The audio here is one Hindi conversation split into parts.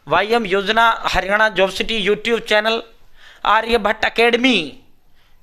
वाईएम योजना Haryana job city YouTube channel Aryabhatta academy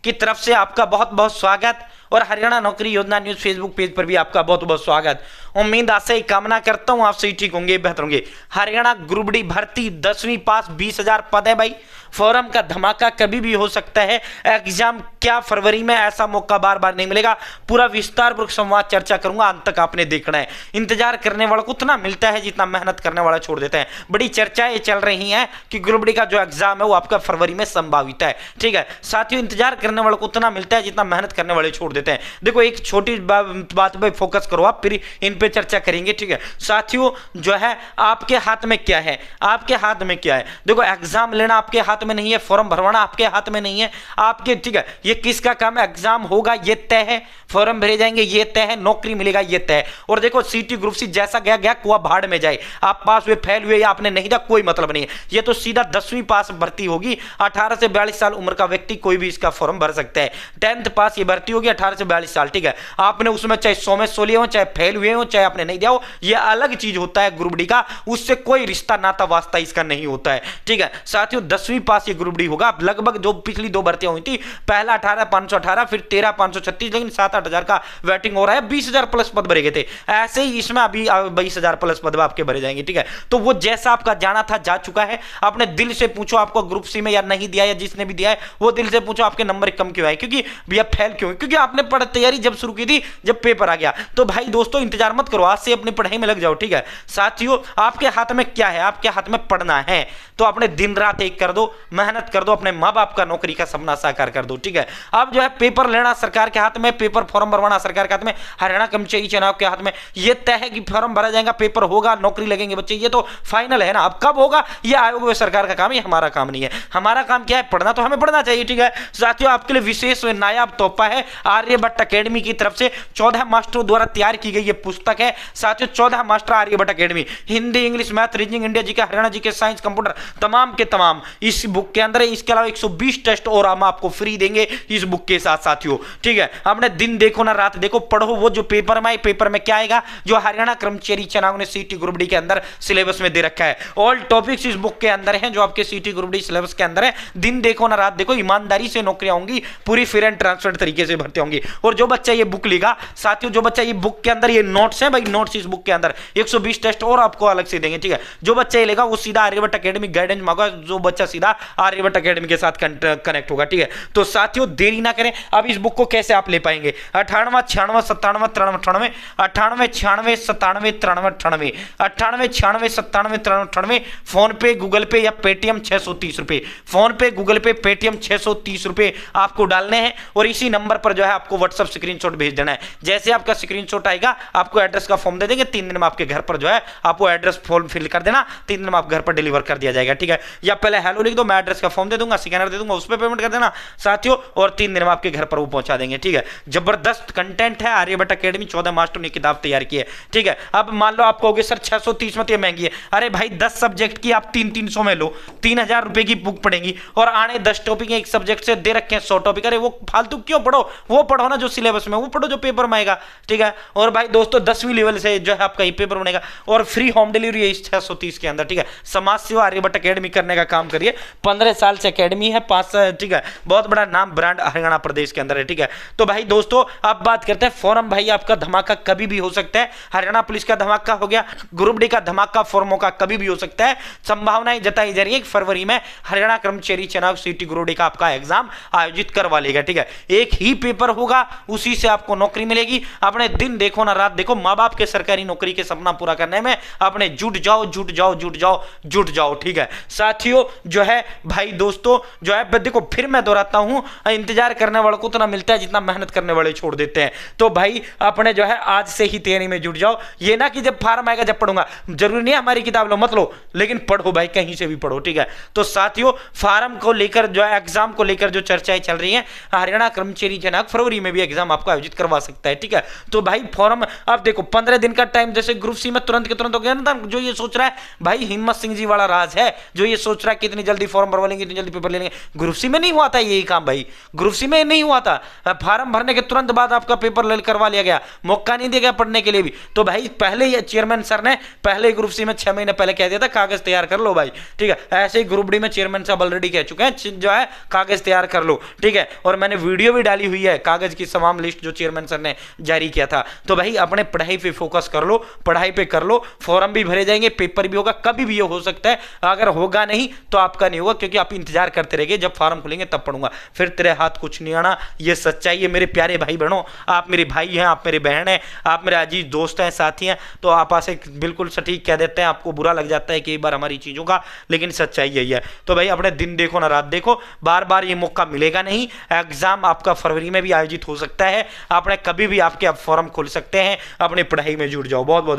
की तरफ से आपका बहुत बहुत स्वागत और हरियाणा नौकरी योजना न्यूज़ फेसबुक पेज पर भी आपका बहुत बहुत स्वागत। उम्मीद आशा ही कामना करता हूं आप सही ठीक होंगे, बेहतर होंगे। हरियाणा ग्रुप डी भर्ती 10वीं पास 20,000 पद है भाई। फॉर्म का धमाका कभी भी हो सकता है। एग्जाम क्या फरवरी में, ऐसा मौका बार बार नहीं मिलेगा। पूरा विस्तारपूर्वक संवाद चर्चा करूंगा, अंत तक आपने देखना है। इंतजार करने वालों को उतना मिलता है जितना मेहनत करने वाला छोड़ देते हैं। बड़ी चर्चाएं चल रही हैं कि ग्रुप डी का जो एग्जाम है वो आपका फरवरी में संभावित है। ठीक है साथियों, इंतजार करने वालों को उतना मिलता है जितना मेहनत करने वाले छोड़ देते हैं। देखो एक छोटी बात पे फोकस करो आप, फिर इन पे चर्चा करेंगे। ठीक है साथियों, जो है आपके हाथ में क्या है, आपके हाथ में क्या है। देखो एग्जाम लेना आपके हाथ में नहीं है, फॉर्म भरवाना आपके हाथ में नहीं है आपके। ठीक है ये किसका काम है, एग्जाम होगा ये तय है, फॉर्म भरे जाएंगे ये तय है, नौकरी मिलेगा ये तय है। और देखो सीटी ग्रुप सी जैसा गया गया कुआ भाड़ में जाए। आप पास हुए फेल हुए या आपने नहीं था कोई मतलब नहीं है। ये तो सीधा 10वीं पास भर्ती होगी। 18 से 42 साल उम्र का व्यक्ति कोई भी इसका फॉर्म भर सकता है। 10th पास ये भर्ती होगी 18 से 42 साल। ठीक है आपने उसमें चाहे 100 में 100 लिए हो, चाहे फेल हुए हो, चाहे आपने नहीं दिया हो, ये अलग चीज होता है ग्रुप डी का। उससे कोई रिश्ता नाता वास्ता इसका नहीं होता है। ठीक है साथियों 10वीं पास ये ग्रुप डी होगा। लगभग जो पिछली दो भर्तियां हुई थी, पहला 18,518 फिर 13,536, लेकिन 7-8 हजार का वेटिंग हो रहा है। 20,000 प्लस पद भरे गए थे। ऐसे ही इसमें अभी 22,000 प्लस पद आपके भरे जाएंगे। ठीक है तो वो जैसा आपका जाना था जा चुका है। अपने दिल से पूछो आपको ग्रुप सी में या नहीं दिया, या जिसने भी दिया है वो दिल से पूछो आपके नंबर कम क्यों आए, क्योंकि भैया फेल क्यों, क्योंकि आपने तैयारी जब शुरू की थी जब पेपर आ गया। तो भाई दोस्तों इंतजार मत करो, आज से अपनी पढ़ाई में लग जाओ। ठीक है साथियों आपके हाथ में क्या है, आपके हाथ में पढ़ना है तो अपने दिन रात एक कर दो, मेहनत कर दो, अपने माँ बाप का नौकरी का सपना साकार कर दो। ठीक है अब जो है पेपर लेना सरकार के हाथ में, पेपर फॉर्म भरवाना सरकार के हाथ में, हरियाणा कर्मचारी चुनाव के हाथ में। यह तय है कि फॉर्म भरा जाएगा, पेपर होगा, नौकरी लगेंगे बच्चे, ये तो फाइनल है ना। अब कब होगा ये आयोग व सरकार का काम है, हमारा काम नहीं है। हमारा काम क्या है, पढ़ना, तो हमें पढ़ना चाहिए। ठीक है साथियों आपके लिए विशेष नायाब तोहफा है आर्यभट्ट एकेडमी की तरफ से। 14 मास्टरों द्वारा तैयार की गई ये पुस्तक है साथियों। 14 master Aryabhatta academy, Hindi, English, math, reasoning, India GK, Haryana GK, science, computer, तमाम के तमाम इस बुक के अंदर है। इसके अलावा 120 टेस्ट और हम आपको फ्री देंगे इस बुक के साथ साथियों। ठीक है आपने दिन देखो ना रात देखो, पढ़ो वो जो पेपर में आए। पेपर में क्या आएगा, जो हरियाणा कर्मचारी चुनाव ने सीटी ग्रुप डी के अंदर सिलेबस में दे रखा है। ऑल टॉपिक्स इस बुक के अंदर हैं जो आपके सीटी ग्रुप डी सिलेबस के अंदर है। दिन देखो ना रात देखो, ईमानदारी से नौकरियां होंगी, पूरी फ्री एंड ट्रांसपेरेंट तरीके से भर्ती होंगी। और जो बच्चा ये बुक लेगा साथियों, जो बच्चा ये बुक के अंदर, ये नोट्स हैं भाई, नोट्स इस बुक के अंदर 120 टेस्ट और आपको अलग से देंगे। ठीक है जो बच्चा ये लेगा वो सीधा आर्यभट्ट एकेडमी गाइडेंस मांगा, जो बच्चा सीधा आर्यभट्ट एकेडमी के साथ कनेक्ट होगा। ठीक है तो साथियों देरी ना करें। अब इस बुक को कैसे आप ले पाएंगे, 98 96 97 93 98 96 97 93 98 96 97 93, फोन पे, गूगल पे या पेटीएम 630 रुपए, फोन पे, गूगल पे, पेटीएम 630 रुपए आपको डालने हैं। और इसी नंबर पर जो है आपको व्हाट्सएप स्क्रीनशॉट भेज देना है। जैसे आपका स्क्रीनशॉट आएगा आपको एड्रेस का फॉर्म दे देंगे, 3 दिन में आपके घर पर जो है आपको एड्रेस फॉर्म फिल कर देना, 3 दिन में आप घर पर डिलीवर कर दिया जाएगा। ठीक है या पहले हेलो लिख दो, मैं एड्रेस का फॉर्म दे दूंगा, स्कैनर दे दूंगा, उस पर पेमेंट कर देना साथियों, और 3 दिन में आपके घर पर वो पहुंचा देंगे। ठीक है जबरदस्त कंटेंट है आर्यभट्ट एकेडमी, 14 मास्टर ने किताब तैयार की है। ठीक है अब मान लो आप कहोगे सर 630 में तो महंगी है। अरे भाई 10 सब्जेक्ट की आप 300 में लो, 3,000 रुपए की बुक पड़ेगी, और आने 10 टॉपिक एक सब्जेक्ट से दे रखे हैं 100 टॉपिक। अरे वो फालतू क्यों पढ़ो, वो पढ़ो ना जो सिलेबस में, वो पढ़ो जो पेपर में आएगा। ठीक है और भाई दोस्तों 10वीं लेवल से जो है आपका ये पेपर बनेगा, और फ्री होम डिलीवरी है इस 630 के अंदर। ठीक है समाज सेवा आर्यभट्ट एकेडमी करने का काम करिए। 15 साल से एकेडमी है, 5 ठीक है बहुत बड़ा नाम ब्रांड हरियाणा प्रदेश के अंदर है। ठीक है तो भाई दोस्तों अब बात करते हैं फॉर्म। भाई आपका धमाका कभी भी हो सकता है। हरियाणा पुलिस का धमाका हो गया, ग्रुप डी का धमाका फॉर्मों का कभी भी हो सकता है। संभावनाएं जताई जा रही है कि फरवरी में हरियाणा कर्मचारी चुनाव सीटी ग्रुप डी का आपका एग्जाम आयोजित करवा लेगा। ठीक है एक ही पेपर होगा, उसी से आपको नौकरी मिलेगी। अपने दिन देखो ना रात देखो, माँ बाप के सरकारी नौकरी के सपना पूरा करने में अपने जुट जाओ जुट जाओ जुट जाओ जुट जाओ। ठीक है साथियों जो है भाई दोस्तों जो है देखो, फिर मैं दोहराता हूं, इंतजार करने वालों को उतना मिलता है जितना मेहनत करने वाले छोड़ देते हैं। तो भाई अपने जो है आज से ही तैयारी में जुट जाओ। ये ना कि जब फार्म आएगा जब पढ़ूंगा, जरूरी नहीं है हमारी किताब लो मत लो, लेकिन पढ़ो भाई, कहीं से भी पढ़ो। ठीक है तो साथियों फार्म को लेकर जो है, एग्जाम को लेकर जो चर्चाएं चल रही हैं, हरियाणा कर्मचारी चुनाव फरवरी में भी एग्जाम आपको आयोजित करवा सकता है। ठीक है तो भाई फॉर्म अब देखो देखो 15 दिन का टाइम, जैसे ग्रुप सी में तुरंत के तुरंत हो गया ना। जो ये सोच रहा है भाई हिम्मत सिंह जी वाला राज है, जो ये सोच रहा है कि इतनी जल्दी फॉर्म भरवा लेंगे, इतनी जल्दी पेपर ले लेंगे, ग्रुप सी में नहीं हुआ था यही काम भाई। ग्रुप सी में नहीं हुआ था, फॉर्म भरने के तुरंत बाद आपका पेपर करवा लिया गया, मौका नहीं दिया गया पढ़ने के लिए भी। तो भाई पहले ही चेयरमैन सर ने पहले ही ग्रुप सी में 6 महीने पहले कह दिया था कागज तैयार कर लो भाई, ठीक है। ऐसे ही ग्रुप डी में चेयरमैन साहब ऑलरेडी कह चुके हैं जो है कागज तैयार कर लो, ठीक है। और मैंने वीडियो भी डाली हुई है कागज की तमाम लिस्ट जो चेयरमैन सर ने जारी किया था। तो भाई अपने पढ़ाई पे फोकस कर लो, पढ़ाई पे कर लो, फॉर्म भी भरे जाएंगे, पेपर भी होगा, कभी भी ये हो सकता है। अगर होगा नहीं तो आपका नहीं होगा, क्योंकि आप इंतजार करते रहेंगे जब फॉर्म खुलेंगे तब पढ़ूंगा, फिर तेरे हाथ कुछ नहीं आना। ये सच्चाई है मेरे प्यारे भाई बहनों, आप मेरे भाई हैं, आप मेरे बहन हैं, आप मेरे अजीज दोस्त हैं, साथी हैं। तो आप ऐसे बिल्कुल सटीक कह देते हैं, आपको बुरा लग जाता है कि एक बार हमारी चीजों का, लेकिन सच्चाई यही है। तो भाई अपने दिन देखो ना रात देखो, बार बार ये मौका मिलेगा नहीं। एग्जाम आपका फरवरी में भी आयोजित हो सकता है, आपने कभी भी आपके फॉर्म खुल सकते हैं। अपनी पढ़ाई में जुट जाओ। बहुत बहुत